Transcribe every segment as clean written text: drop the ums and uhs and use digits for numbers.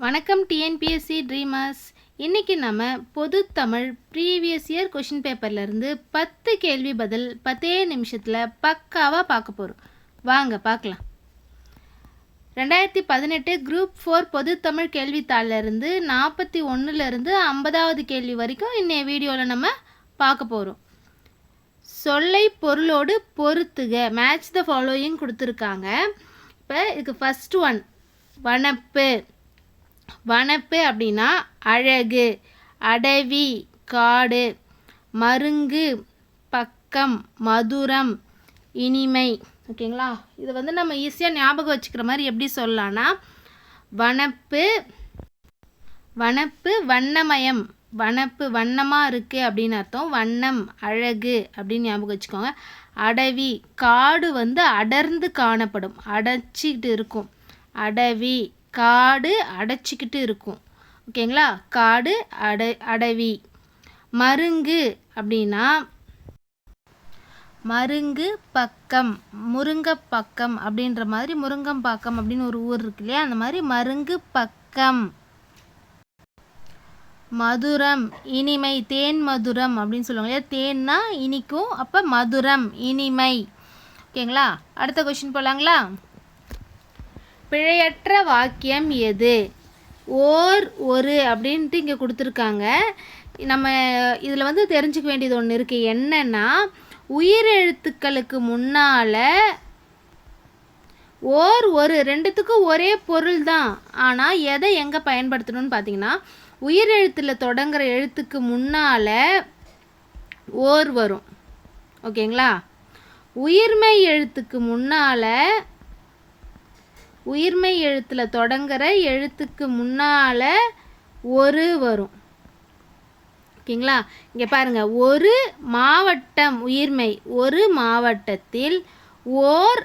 வணக்கம் TNPSC dreamers. இன்றைக்கி நம்ம பொது தமிழ் ப்ரீவியஸ் இயர் கொஷின் பேப்பர்லேருந்து 10 கேள்வி பதில் 10 நிமிஷத்தில் பக்காவாக பார்க்க போகிறோம். வாங்க பார்க்கலாம். 2018 குரூப் 4 பொது தமிழ் கேள்வித்தாளிலிருந்து 41லேருந்து 50வது கேள்வி வரைக்கும் இன்றைய வீடியோவில் நம்ம பார்க்க போகிறோம். சொல்லை பொருளோடு பொருத்துக, மேட்ச் த ஃபாலோயிங் கொடுத்துருக்காங்க. இப்போ இதுக்கு ஃபஸ்ட் ஒன் வனப்பு. வனப்பு அப்படின்னா அழகு, அடவி, காடு. மருங்கு, பக்கம், மதுரம், இனிமை. ஓகேங்களா? இது வந்து நம்ம ஈஸியாக ஞாபகம் வச்சுக்கிற மாதிரி எப்படி சொல்லலாம்னா, வனப்பு வனப்பு வண்ணமயம், வனப்பு வண்ணமாக இருக்குது அப்படின்னு அர்த்தம். வண்ணம் அழகு அப்படின்னு ஞாபகம் வச்சுக்கோங்க. அடவி காடு வந்து அடர்ந்து காணப்படும், அடைச்சிக்கிட்டு இருக்கும். அடவி காடு அடைச்சிக்கிட்டு இருக்கும். ஓகேங்களா? காடு அடவி. மருங்கு அப்படின்னா மருங்கு பக்கம், முருங்கப்பக்கம் அப்படின்ற மாதிரி முருங்கம்பாக்கம் அப்படின்னு ஒரு ஊர் இருக்கு இல்லையா, அந்த மாதிரி மருங்கு பக்கம். மதுரம் இனிமை, தேன் மதுரம் அப்படின்னு சொல்லுவாங்க இல்லையா, தேன்னா இனிக்கும், அப்போ மதுரம் இனிமை. ஓகேங்களா? அடுத்த கொஸ்டின் போகலாங்களா? பிழையற்ற வாக்கியம் எது? ஒரு அப்படின்ட்டு இங்கே கொடுத்துருக்காங்க. நம்ம இதில் வந்து தெரிஞ்சுக்க வேண்டியது ஒன்று இருக்குது. என்னென்னா, உயிரெழுத்துக்களுக்கு முன்னால் ஒரு ரெண்டுத்துக்கும் ஒரே பொருள் தான். ஆனால் எதை எங்கே பயன்படுத்தணும்னு பார்த்தீங்கன்னா, உயிரெழுத்தில் தொடங்குற எழுத்துக்கு முன்னால் ஓர் வரும். ஓகேங்களா? உயிர்மெய் எழுத்துக்கு முன்னால், உயிர்மெய் எழுத்தில் தொடங்குற எழுத்துக்கு முன்னால் ஒரு வரும். ஓகேங்களா? இங்கே பாருங்கள், ஒரு மாவட்டம் உயிர்மெய், ஒரு மாவட்டத்தில் ஓர்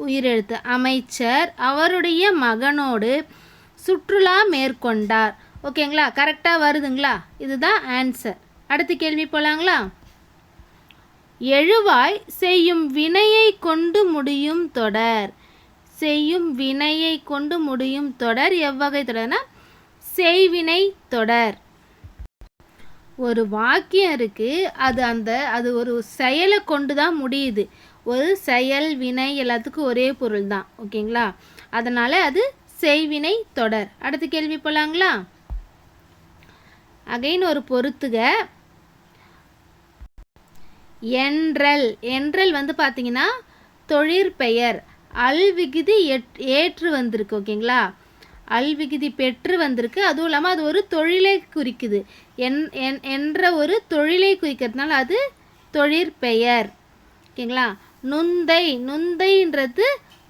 உயிரெழுத்து. அமைச்சர் அவருடைய மகனோடு சுற்றுலா மேற்கொண்டார். ஓகேங்களா? கரெக்டாக வருதுங்களா? இதுதான் ஆன்சர். அடுத்த கேள்வி போகலாங்களா? எழுவாய் செய்யும் வினையை கொண்டு முடியும் தொடர். செய்யும் வினையை கொண்டு முடியும் தொடர் எவ்வகை தொடர்னா செய்வினை தொடர். ஒரு வாக்கியம் இருக்குது, அது ஒரு செயலை கொண்டு தான் முடியுது. ஒரு செயல் வினை எல்லாத்துக்கும் ஒரே பொருள் தான். ஓகேங்களா? அதனால் அது செய்வினை தொடர். அடுத்த கேள்வி போகலாங்களா? அகைன் ஒரு பொறுத்துக. என்றல். என்றல் வந்து பார்த்தீங்கன்னா தொழிற்பெயர். அல் விகுதி ஏற்று வந்திருக்கு. ஓகேங்களா? அல் விகுதி பெற்று வந்திருக்கு. அதுவும் இல்லாமல் அது ஒரு தொழிலை குறிக்குது. என்ற ஒரு தொழிலை குறிக்கிறதுனால அது தொழிற்பெயர். ஓகேங்களா? நுந்தை. நுந்தைன்றது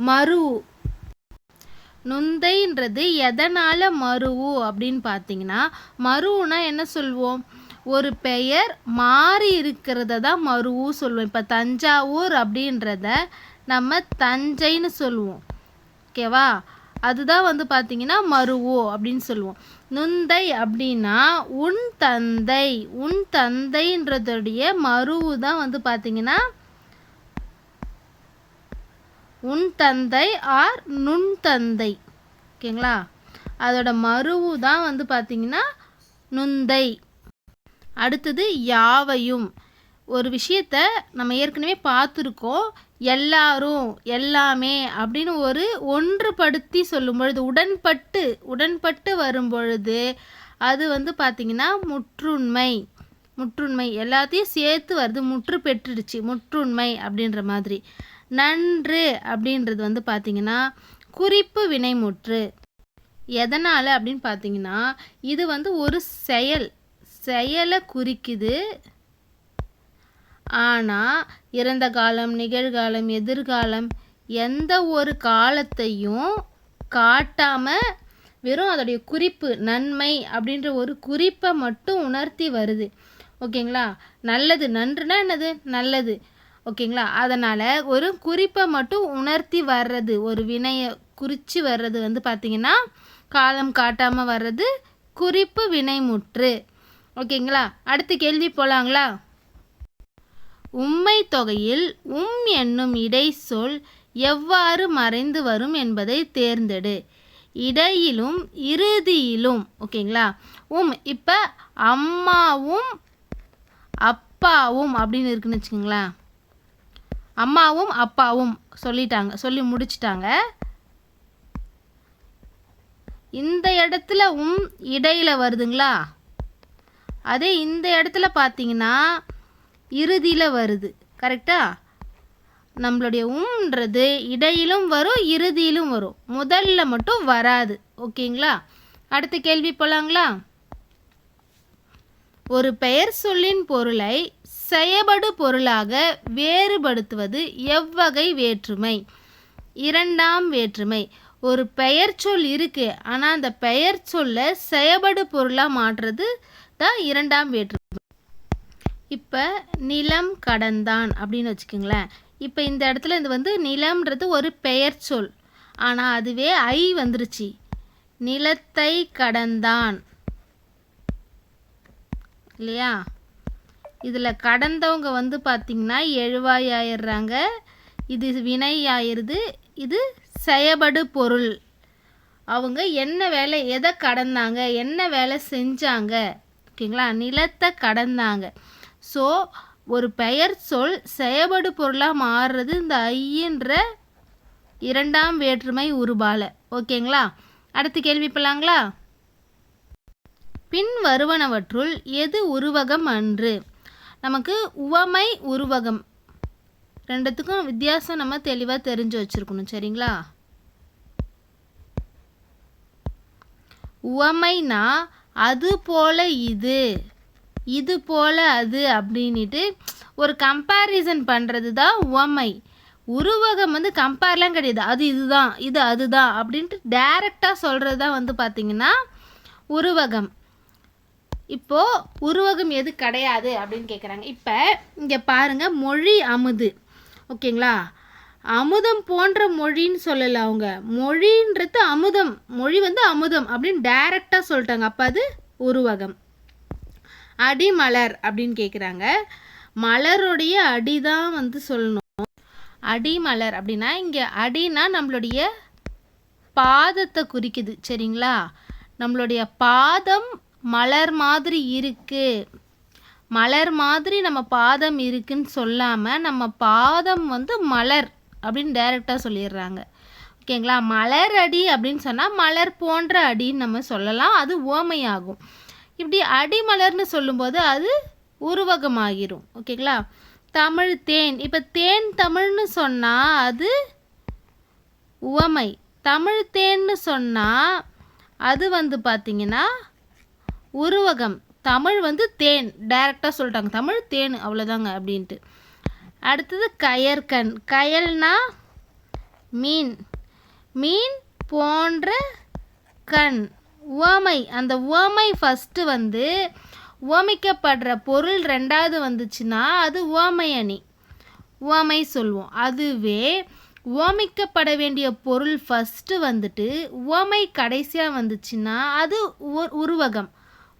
மருவு. நுந்தைன்றது எதனால் மருவு அப்படின்னு பார்த்தீங்கன்னா, மருவுனா என்ன சொல்வோம்? ஒரு பெயர் மாறி இருக்கிறத தான் மருவு சொல்லுவோம். இப்போ தஞ்சாவூர் அப்படின்றத நம்ம தஞ்சைன்னு சொல்லுவோம். ஓகேவா? அதுதான் வந்து பார்த்தீங்கன்னா மருவோ அப்படின்னு சொல்லுவோம். நுந்தை அப்படின்னா உன் தந்தை. உன் தந்தைன்றதுடைய மருவு தான் வந்து பார்த்தீங்கன்னா உன் தந்தை ஆர் நுண் தந்தை. ஓகேங்களா? அதோட மருவு தான் வந்து பார்த்தீங்கன்னா நுந்தை. அடுத்தது யாவையும். ஒரு விஷயத்த நம்ம ஏற்கனவே பார்த்துருக்கோம். எல்லாரும், எல்லாமே அப்படின்னு ஒரு ஒன்றுபடுத்தி சொல்லும் பொழுது, உடன்பட்டு வரும் பொழுது அது வந்து பார்த்திங்கன்னா முற்றுண்மை. முற்றுண்மை எல்லாத்தையும் சேர்த்து வருது, முற்று பெற்றுடுச்சு, முற்றுண்மை அப்படின்ற மாதிரி. நன்று அப்படின்றது வந்து பார்த்திங்கன்னா குறிப்பு வினைமுற்று. எதனால் அப்படின்னு பார்த்தீங்கன்னா, இது வந்து ஒரு செயலை குறிக்குது. ஆனால் இறந்த காலம், நிகழ்காலம், எதிர்காலம் எந்த ஒரு காலத்தையும் காட்டாமல் வெறும் அதோடைய குறிப்பு, நன்மை அப்படின்ற ஒரு குறிப்பை மட்டும் உணர்த்தி வருது. ஓகேங்களா? நல்லது. நன்றுனா என்னது? நல்லது. ஓகேங்களா? அதனால் ஒரு குறிப்பை மட்டும் உணர்த்தி வர்றது, ஒரு வினையை குறித்து வர்றது வந்து பார்த்திங்கன்னா காலம் காட்டாமல் வர்றது குறிப்பு வினைமுற்று. ஓகேங்களா? அடுத்த கேள்வி போகலாங்களா? உம்மை தொகையில் என்னும் இடைச்சொல் எவ்வாறு மறைந்து வரும் என்பதை தேர்ந்தெடு. இடையிலும் இறுதியிலும். ஓகேங்களா? இப்போ அம்மாவும் அப்பாவும் அப்படின்னு இருக்குன்னு வச்சுக்கோங்களேன். அம்மாவும் அப்பாவும் சொல்லி முடிச்சிட்டாங்க. இந்த இடத்துல இடையில வருதுங்களா? அதே இந்த இடத்துல பார்த்தீங்கன்னா இறுதியில் வருது. கரெக்டா? நம்மளுடைய ன்றது இடையிலும் வரும், இறுதியிலும் வரும், முதல்ல மட்டும் வராது. ஓகேங்களா? அடுத்த கேள்வி போலாங்களா? ஒரு பெயர் சொல்லின் பொருளை செயபடு பொருளாக வேறுபடுத்துவது எவ்வகை வேற்றுமை? இரண்டாம் வேற்றுமை. ஒரு பெயர் சொல் இருக்கு, ஆனால் அந்த பெயர் சொல்ல செயபடு பொருளாக மாற்றுறது தான் இரண்டாம் வேற்றுமை. இப்போ நிலம் கடந்தான் அப்படின்னு வச்சுக்கோங்களேன். இப்போ இந்த இடத்துல இது நிலம்ன்றது ஒரு பெயர் சொல், ஆனால் அதுவே வந்துருச்சு. நிலத்தை கடந்தான் இல்லையா? இதில் கடந்தவங்க பார்த்திங்கன்னா எழுவாய் ஆயிடுறாங்க. இது வினை ஆயிடுது. இது செயபடு பொருள். அவங்க என்ன வேலை, எதை கடந்தாங்க, என்ன வேலை செஞ்சாங்க. ஓகேங்களா? நிலத்தை கடந்தாங்க. ஸோ ஒரு பெயர் சொல் செயபடு பொருளாக மாறுறது இந்த ஐன்ற இரண்டாம் வேற்றுமை உருபால. ஓகேங்களா? அடுத்த கேள்வி போலாங்களா? பின் வருவனவற்றுள் எது உருவகம் அன்று? நமக்கு உவமை உருவகம் ரெண்டுத்துக்கும் வித்தியாசம் நம்ம தெளிவாக தெரிஞ்சு வச்சுருக்கணும். சரிங்களா? உவமைனா அது போல இது போல அது அப்படின்ட்டு ஒரு கம்பேரிசன் பண்ணுறது தான் உவமை. உருவகம் கம்பேர்லாம் கிடையாது. அது இதுதான், இது அதுதான் அப்படின்ட்டு டைரெக்டாக சொல்கிறது தான் பார்த்திங்கன்னா உருவகம். இப்போது உருவகம் எது கிடையாது அப்படின்னு கேட்குறாங்க. இப்போ இங்கே பாருங்கள், மொழி அமுது. ஓகேங்களா? அமுதம் போன்ற மொழின்னு சொல்லலை அவங்க. மொழின்றது அமுதம், மொழி அமுதம் அப்படின்னு டைரெக்டாக சொல்லிட்டாங்க. அப்போ அது உருவகம். அடிமலர் அப்படின்னு கேட்குறாங்க. மலருடைய அடி தான் சொல்லணும். அடிமலர் அப்படின்னா இங்கே அடினா நம்மளுடைய பாதத்தை குறிக்குது. சரிங்களா? நம்மளுடைய பாதம் மலர் மாதிரி இருக்கு, மலர் மாதிரி நம்ம பாதம் இருக்குன்னு சொல்லாமல் நம்ம பாதம் மலர் அப்படின்னு டைரெக்டாக சொல்லிடுறாங்க. ஓகேங்களா? மலர் அடி அப்படின்னு சொன்னால் மலர் போன்ற அடின்னு நம்ம சொல்லலாம். அது உவமையாகும். இப்படி அடிமலர்னு சொல்லும்போது அது உருவகமாகிரும். ஓகேங்களா? தமிழ் தேன். இப்போ தேன் தமிழ்னு சொன்னால் அது உவமை. தமிழ் தேன்னு சொன்னால் அது பார்த்திங்கன்னா உருவகம். தமிழ் தேன் டைரெக்டாக சொல்லிட்டாங்க, தமிழ் தேன் அவ்வளோதாங்க அப்படின்ட்டு. அடுத்தது கயற்கண். கயல்னா மீன், மீன் போன்ற கண். உவமை. அந்த உவமை ஃபஸ்ட்டு உவமைக்கப்படுற பொருள் ரெண்டாவது வந்துச்சுன்னா அது உவமை அணி, உவமை சொல்லுவோம். அதுவே உவமைக்கப்பட வேண்டிய பொருள் ஃபஸ்ட்டு உவமை கடைசியாக வந்துச்சுன்னா அது உருவகம்.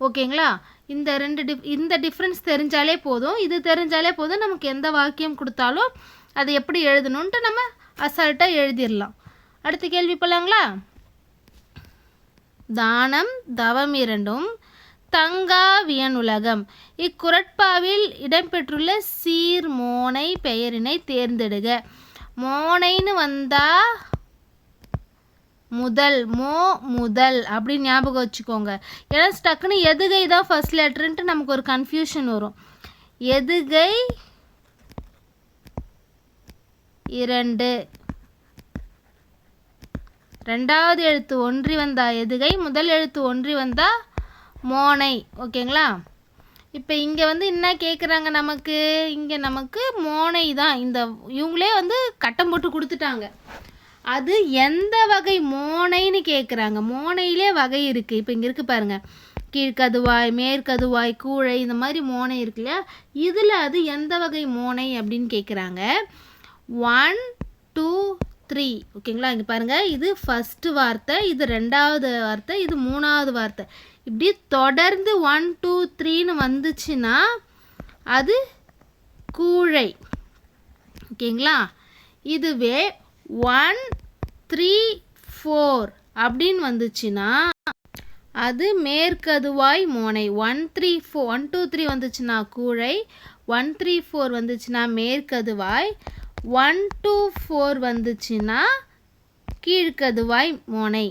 ஓகேங்களா? இந்த டிஃப்ரென்ஸ் தெரிஞ்சாலே போதும். இது தெரிஞ்சாலே போதும், நமக்கு எந்த வாக்கியம் கொடுத்தாலும் அதை எப்படி எழுதணுன்ட்டு நம்ம அசால்ட்டாக எழுதிடலாம். அடுத்த கேள்வி போலாங்களா? தானம் தவம் இரண்டும் தங்கா வியனுலகம். இக்குறட்பாவில் இடம்பெற்றுள்ள சீர் மோனை பெயரினை தேர்ந்தெடுக. மோனைன்னு வந்தால் முதல் அப்படின்னு ஞாபகம் வச்சுக்கோங்க. ஏன்னா டக்குன்னு எதுகை தான் ஃபர்ஸ்ட் லெட்டருன்ட்டு நமக்கு ஒரு கன்ஃபியூஷன் வரும். எதுகை இரண்டு, ரெண்டாவது எழுத்து ஒன்றி வந்தா எதுகை, முதல் எழுத்து ஒன்றி வந்தா மோனை. ஓகேங்களா? இப்போ இங்கே என்ன கேட்குறாங்க நமக்கு? இங்கே நமக்கு மோனை தான். இவங்களே கட்டம் போட்டு கொடுத்துட்டாங்க. அது எந்த வகை மோனைன்னு கேட்குறாங்க. மோனையிலே வகை இருக்குது. இப்போ இங்கே இருக்குது பாருங்கள், கீழ்கதுவாய், மேற்கதுவாய், கூழை, இந்த மாதிரி மோனை இருக்கு இல்லையா? இதில் அது எந்த வகை மோனை அப்படின்னு கேட்குறாங்க. 1 2 3. ஓகேங்களா? இங்கே பாருங்கள், இது ஃபஸ்ட்டு வார்த்தை, இது ரெண்டாவது வார்த்தை, இது மூணாவது வார்த்தை. இப்படி தொடர்ந்து 1 2 3ன்னு வந்துச்சுன்னா அது கூழை. ஓகேங்களா? இதுவே 1 3 4 அப்படின்னு வந்துச்சுன்னா அது மேற்கதுவாய் மோனை. 134 123 வந்துச்சுன்னா கூழை, 134 வந்துச்சுன்னா மேற்கதுவாய், 124 வந்துச்சுன்னா கீழ்கதுவாய் மோனை.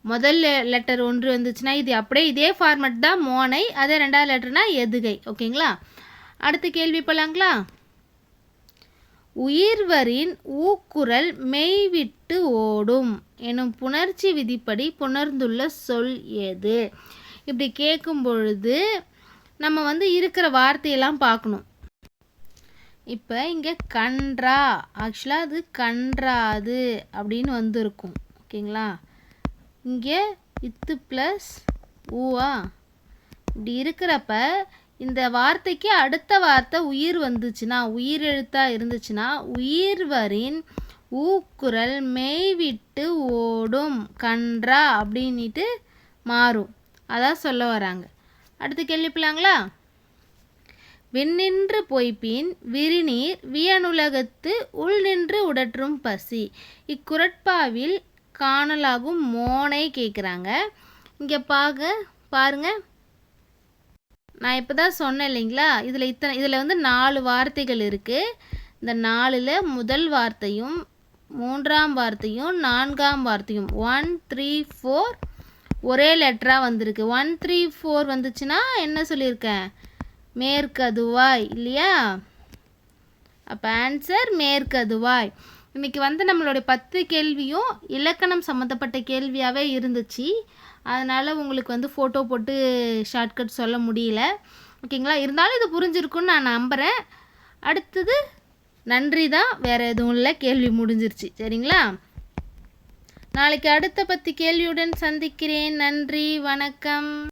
முதல் லெட்டர் 1 வந்துச்சுன்னா இது அப்படியே இதே ஃபார்மட் தான் மோனை, அதே ரெண்டாவது லெட்டர்னா எதுகை. ஓகேங்களா? அடுத்த கேள்வி போலாங்களா? உயிர்வரின் ஊக்குரல் மெய்விட்டு ஓடும் எனும் புணர்ச்சி விதிப்படி புணர்ந்துள்ள சொல் எது? இப்படி கேட்கும் பொழுது நம்ம இருக்கிற வார்த்தையெல்லாம் பார்க்கணும். இப்போ இங்கே கன்றா, ஆக்சுவலாக அது கன்றாது அப்படின்னு வந்திருக்கும். ஓகேங்களா? இங்கே இத்து ப்ளஸ் ஊவா இப்படி இருக்கிறப்ப இந்த வார்த்தைக்கு அடுத்த வார்த்தை உயிர் வந்துச்சுன்னா, உயிர் எழுத்தாக இருந்துச்சுன்னா உயிர்வரின் ஊக்குரல் மெய்விட்டு ஓடும் கன்றா அப்படின்ட்டு மாறும். அதான் சொல்ல வராங்க. அடுத்து கேள்விப்பலாங்களா? விண்ணின்று பொய்ப்பின் விரிநீர் வியனுலகத்து உள் நின்று உடற்றும் பசி இக்குரட்பாவில் காணலாகும் மோனை கேட்குறாங்க. இங்கே பாருங்க, நான் இப்போ தான் சொன்னேன் இல்லைங்களா, இதில் 4 வார்த்தைகள் இருக்குது. இந்த 4ல் முதல் வார்த்தையும் 3ஆம் வார்த்தையும் 4ஆம் வார்த்தையும் 1 3 4 ஒரே லெட்டராக வந்திருக்கு. 1 3 4 வந்துச்சுன்னா என்ன சொல்லியிருக்கேன்? மேற்கதுவாய் இல்லையா? அப்போ ஆன்சர் மேற்கதுவாய். இன்றைக்கி நம்மளுடைய 10 கேள்வியும் இலக்கணம் சம்மந்தப்பட்ட கேள்வியாகவே இருந்துச்சு. அதனால் உங்களுக்கு ஃபோட்டோ போட்டு ஷார்ட்கட் சொல்ல முடியல. ஓகேங்களா? இருந்தாலும் இது புரிஞ்சிருக்குன்னு நான் நம்புகிறேன். அடுத்தது நன்றி தான், வேறு எதுவும் இல்லை, கேள்வி முடிஞ்சிருச்சு. சரிங்களா? நாளைக்கு அடுத்த 10 கேள்வியுடன் சந்திக்கிறேன். நன்றி, வணக்கம்.